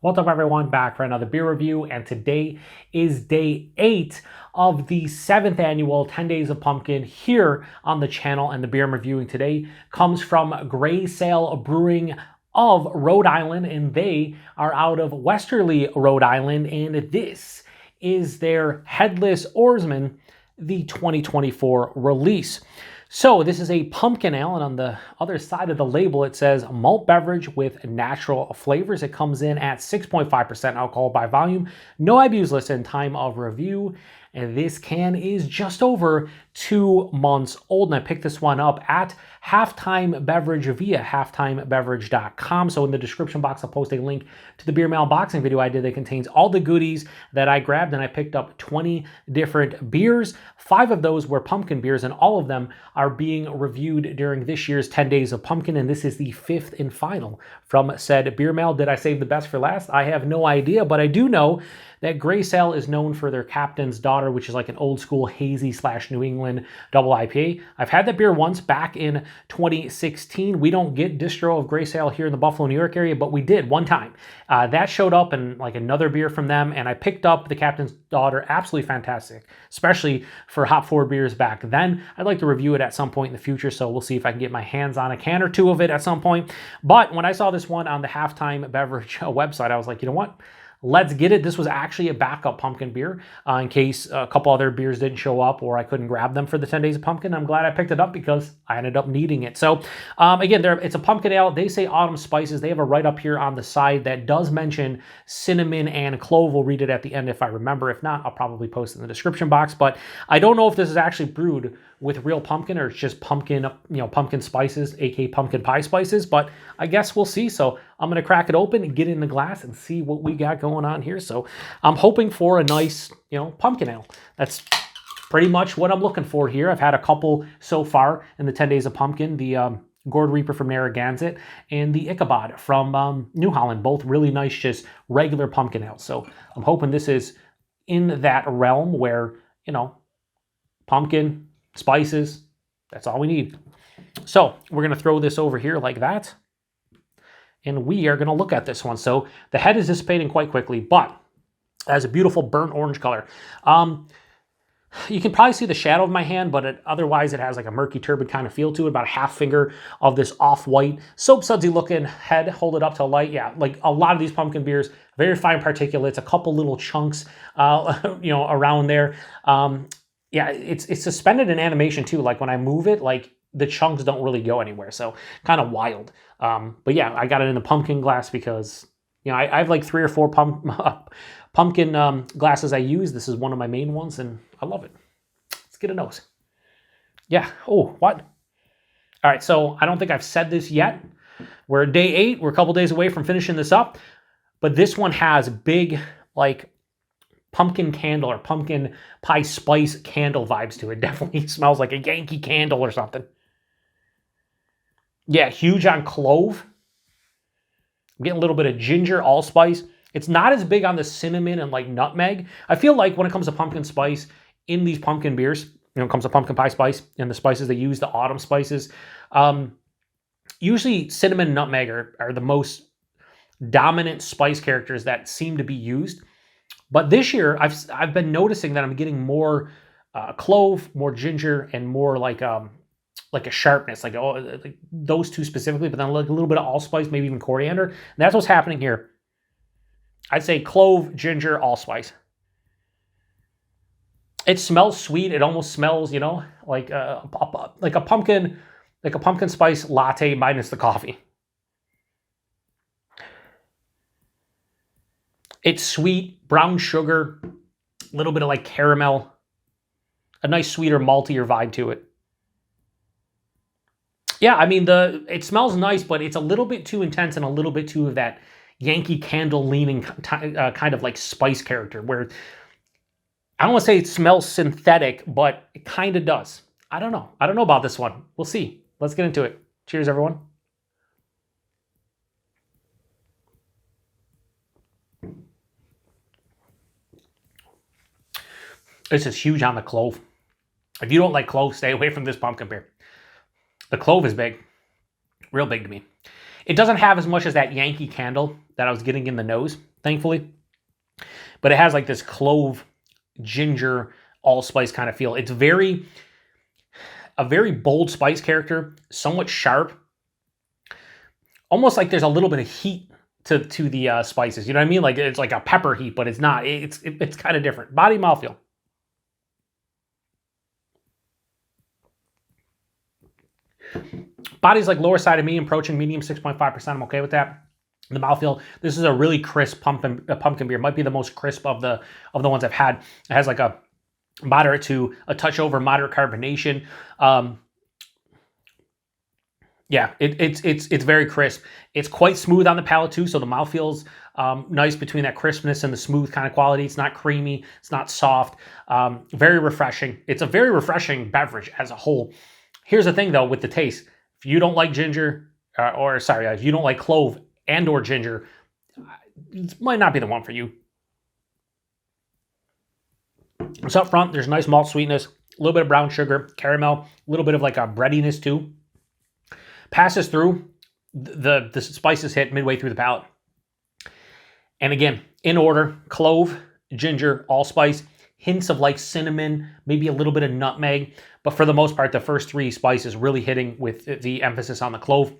What's up, everyone? Back for another beer review, and today is day 8 of the 7th annual 10 Days of Pumpkin here on the channel. And the beer I'm reviewing today comes from Grey Sail Brewing of Rhode Island, and they are out of Westerly, Rhode Island, and this is their Headless Oarsman, the 2024 release. So this is a pumpkin ale, and on the other side of the label it says malt beverage with natural flavors. It comes in at 6.5% alcohol by volume. No IBUs listed in time of review. And this can is just over 2 months old. And I picked this one up at Halftime Beverage via halftimebeverage.com. So in the description box, I'll post a link to the beer mail unboxing video I did that contains all the goodies that I grabbed. And I picked up 20 different beers. 5 of those were pumpkin beers, and all of them are being reviewed during this year's 10 Days of Pumpkin. And this is the 5th and final from said beer mail. Did I save the best for last? I have no idea, but I do know that Grey Sail is known for their Captain's Daughter, which is like an old school hazy / New England double IPA. I've had that beer once back in 2016. We don't get distro of Grey Sail here in the Buffalo, New York area, but we did one time. That showed up in like another beer from them, and I picked up the Captain's Daughter. Absolutely fantastic, especially for hop forward beers back then. I'd like to review it at some point in the future, so we'll see if I can get my hands on a can or two of it at some point. But when I saw this one on the Halftime Beverage website, I was like, you know what? Let's get it. This was actually a backup pumpkin beer in case a couple other beers didn't show up or I couldn't grab them for the 10 Days of Pumpkin. I'm glad I picked it up because I ended up needing it. So again, it's a pumpkin ale. They say autumn spices. They have a write-up here on the side that does mention cinnamon and clove. We'll read it at the end if I remember. If not, I'll probably post it in the description box. But I don't know if this is actually brewed with real pumpkin or it's just pumpkin, pumpkin spices, aka pumpkin pie spices. But I guess we'll see. So I'm going to crack it open and get it in the glass and see what we got going on here. So I'm hoping for a nice, pumpkin ale. That's pretty much what I'm looking for here. I've had a couple so far in the 10 Days of Pumpkin, the Gourd Reaper from Narragansett and the Ichabod from New Holland, both really nice, just regular pumpkin ales. So I'm hoping this is in that realm where, pumpkin, spices, that's all we need. So we're going to throw this over here like that. And we are going to look at this one. So the head is dissipating quite quickly, but it has a beautiful burnt orange color. You can probably see the shadow of my hand, but otherwise it has like a murky turbid kind of feel to it, about a half finger of this off-white, soap sudsy looking head. Hold it up to light. Yeah, like a lot of these pumpkin beers, very fine particulates, a couple little chunks, around there. Yeah, it's suspended in animation too. Like when I move it, like the chunks don't really go anywhere. So kind of wild. But yeah, I got it in the pumpkin glass because, I have like 3 or 4 pumpkin glasses I use. This is one of my main ones, and I love it. Let's get a nose. Yeah. Oh, what? All right, so I don't think I've said this yet. We're at day 8. We're a couple days away from finishing this up. But this one has big, like, pumpkin candle or pumpkin pie spice candle vibes to it. Definitely smells like a Yankee candle or something. Yeah, huge on clove. I'm getting a little bit of ginger, allspice. It's not as big on the cinnamon and like nutmeg. I feel like when it comes to pumpkin spice in these pumpkin beers, it comes to pumpkin pie spice and the spices they use, the autumn spices. Usually cinnamon and nutmeg are the most dominant spice characters that seem to be used. But this year, I've been noticing that I'm getting more clove, more ginger, and more like a sharpness, like those two specifically. But then like a little bit of allspice, maybe even coriander. And that's what's happening here. I'd say clove, ginger, allspice. It smells sweet. It almost smells, like a pumpkin spice latte minus the coffee. It's sweet, brown sugar, a little bit of like caramel, a nice sweeter, maltier vibe to it. Yeah, I mean, it smells nice, but it's a little bit too intense and a little bit too of that Yankee candle leaning kind of like spice character where I don't want to say it smells synthetic, but it kind of does. I don't know. I don't know about this one. We'll see. Let's get into it. Cheers, everyone. This is huge on the clove. If you don't like clove, stay away from this pumpkin beer. The clove is big. Real big to me. It doesn't have as much as that Yankee Candle that I was getting in the nose, thankfully. But it has like this clove, ginger, allspice kind of feel. It's a very bold spice character, somewhat sharp. Almost like there's a little bit of heat to the spices. You know what I mean? Like it's like a pepper heat, but it's not. It's kind of different. Body mouthfeel. Body's like lower side of medium, approaching medium, 6.5%. I'm okay with that. The mouthfeel. This is a really crisp pumpkin beer. Might be the most crisp of the ones I've had. It has like a moderate to a touch over moderate carbonation. Yeah, it's very crisp. It's quite smooth on the palate too, so the mouth feels nice between that crispness and the smooth kind of quality. It's not creamy. It's not soft. Very refreshing. It's a very refreshing beverage as a whole. Here's the thing though with the taste. If you don't like ginger, if you don't like clove and or ginger, it might not be the one for you. So up front, there's nice malt sweetness, a little bit of brown sugar, caramel, a little bit of like a breadiness too. Passes through, the spices hit midway through the palate. And again, in order, clove, ginger, allspice, hints of like cinnamon, maybe a little bit of nutmeg. But for the most part, the first three spices really hitting with the emphasis on the clove.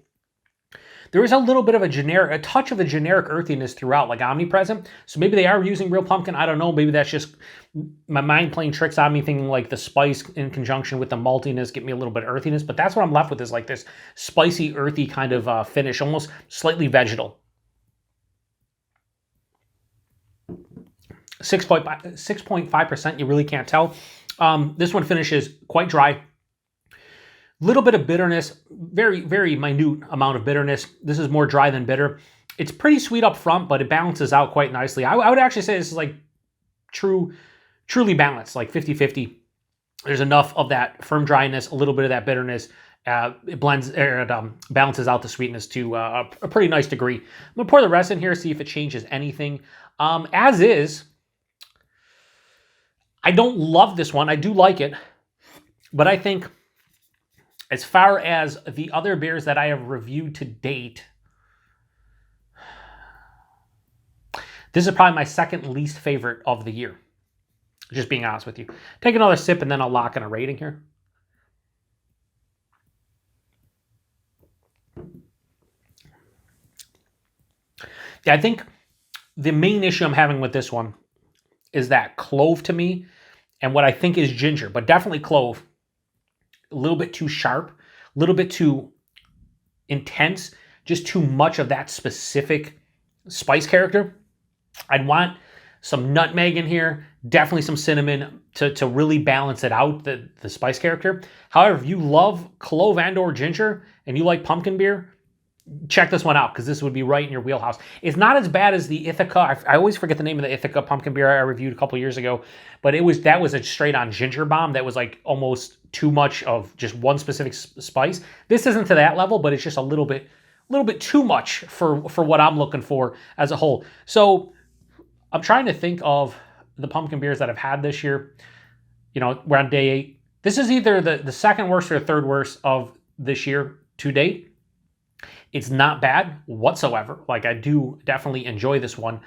There is a little bit of a touch of a generic earthiness throughout, like omnipresent. So maybe they are using real pumpkin. I don't know. Maybe that's just my mind playing tricks on me, thinking like the spice in conjunction with the maltiness get me a little bit of earthiness. But that's what I'm left with, is like this spicy, earthy kind of finish, almost slightly vegetal. 6.5%. You really can't tell. This one finishes quite dry. Little bit of bitterness, very, very minute amount of bitterness. This is more dry than bitter. It's pretty sweet up front, but it balances out quite nicely. I would actually say this is like truly balanced, like 50-50. There's enough of that firm dryness, a little bit of that bitterness. It balances out the sweetness to a pretty nice degree. I'm gonna pour the rest in here, see if it changes anything. As is, I don't love this one. I do like it, but I think as far as the other beers that I have reviewed to date, this is probably my second least favorite of the year. Just being honest with you. Take another sip and then I'll lock in a rating here. Yeah, I think the main issue I'm having with this one is that clove to me and what I think is ginger, but definitely clove. A little bit too sharp, a little bit too intense, just too much of that specific spice character. I'd want some nutmeg in here, definitely some cinnamon to really balance it out, the spice character. However, if you love clove and or ginger and you like pumpkin beer, check this one out because this would be right in your wheelhouse. It's not as bad as the Ithaca. I always forget the name of the Ithaca pumpkin beer I reviewed a couple years ago, but that was a straight on ginger bomb that was like almost too much of just one specific spice. This isn't to that level, but it's just a little bit too much for what I'm looking for as a whole. So I'm trying to think of the pumpkin beers that I've had this year. You know, we're on day 8. This is either the second worst or third worst of this year to date. It's not bad whatsoever. Like, I do definitely enjoy this one,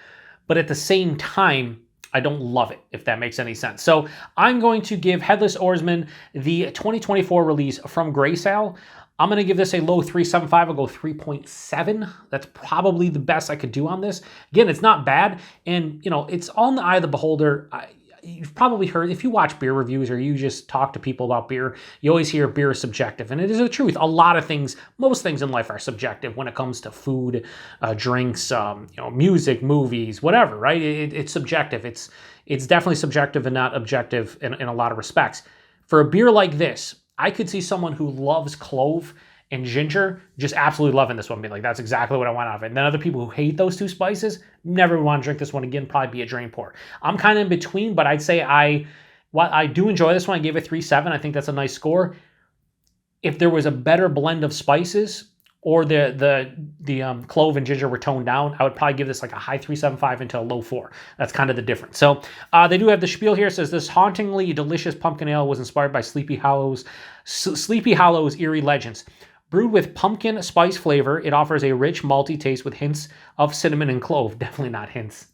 but at the same time, I don't love it, if that makes any sense. So I'm going to give Headless Oarsman, the 2024 release from Grace Ale, I'm going to give this a low 3.75. I'll go 3.7. That's probably the best I could do on this. Again, it's not bad, and you know, it's on the eye of the beholder. You've probably heard, if you watch beer reviews or you just talk to people about beer, you always hear beer is subjective. And it is the truth. A lot of things, most things in life are subjective when it comes to food, drinks, music, movies, whatever, right? It's subjective. It's definitely subjective and not objective in a lot of respects. For a beer like this, I could see someone who loves clove and ginger just absolutely loving this one, being like, that's exactly what I want out of it. And then other people who hate those two spices never want to drink this one again, probably be a drain pour. I'm kind of in between, but I'd say I do enjoy this one. I gave it 3.7. I think that's a nice score. If there was a better blend of spices or the clove and ginger were toned down, I would probably give this like a high 3.75 into a low 4. That's kind of the difference. So they do have the spiel here. It says, this hauntingly delicious pumpkin ale was inspired by Sleepy Hollow's eerie legends. Brewed with pumpkin spice flavor, it offers a rich malty taste with hints of cinnamon and clove. Definitely not hints.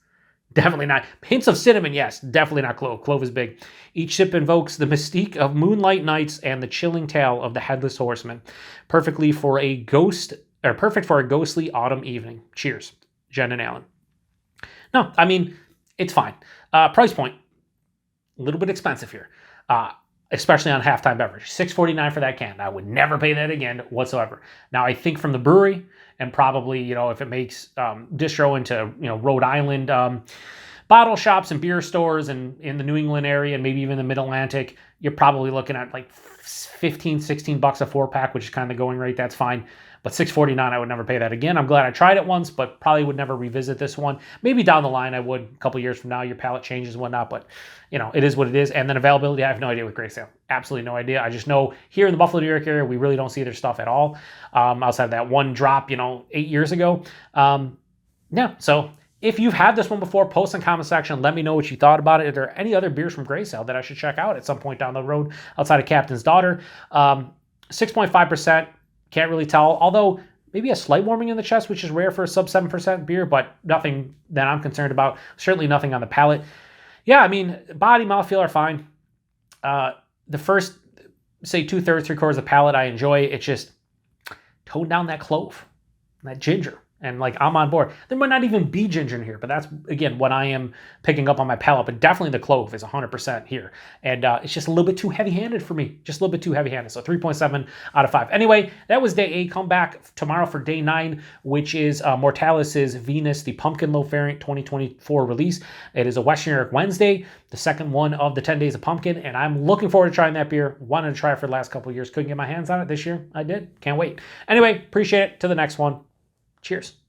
Definitely not. Hints of cinnamon, yes. Definitely not clove. Clove is big. Each sip invokes the mystique of moonlight nights and the chilling tale of the Headless Horseman. Perfect for a ghostly autumn evening. Cheers, Jen and Alan. No, I mean, it's fine. Price point, a little bit expensive here. Especially on halftime beverage. $6.49 for that can. I would never pay that again whatsoever. Now, I think from the brewery, and probably, if it makes distro into, Rhode Island bottle shops and beer stores and in the New England area and maybe even the Mid-Atlantic, you're probably looking at like $15-16 a 4-pack, which is kind of the going rate. That's fine. But $6.49, I would never pay that again. I'm glad I tried it once, but probably would never revisit this one. Maybe down the line I would, a couple years from now, your palate changes and whatnot, but it is what it is. And then availability, I have no idea with Grey Sail. Absolutely no idea. I just know here in the Buffalo, New York area, we really don't see their stuff at all. Outside of that one drop, 8 years ago. So if you've had this one before, post in the comment section. Let me know what you thought about it. Are there any other beers from Grey Sail that I should check out at some point down the road outside of Captain's Daughter? 6.5%. Can't really tell, although maybe a slight warming in the chest, which is rare for a sub 7% beer, but nothing that I'm concerned about. Certainly nothing on the palate. Yeah, I mean, body, mouthfeel are fine. The first, say, 2/3, 3/4 of the palate I enjoy. It's just tone down that clove, that ginger. And I'm on board. There might not even be ginger in here, but that's, again, what I am picking up on my palate. But definitely the clove is 100% here. And it's just a little bit too heavy-handed for me. Just a little bit too heavy-handed. So 3.7 out of 5. Anyway, that was day 8. Come back tomorrow for day 9, which is Mortalis's Venus, the Pumpkin Loaf variant 2024 release. It is a Western New York Wednesday, the second one of the 10 Days of Pumpkin. And I'm looking forward to trying that beer. Wanted to try it for the last couple of years. Couldn't get my hands on it this year. I did. Can't wait. Anyway, appreciate it. To the next one. Cheers.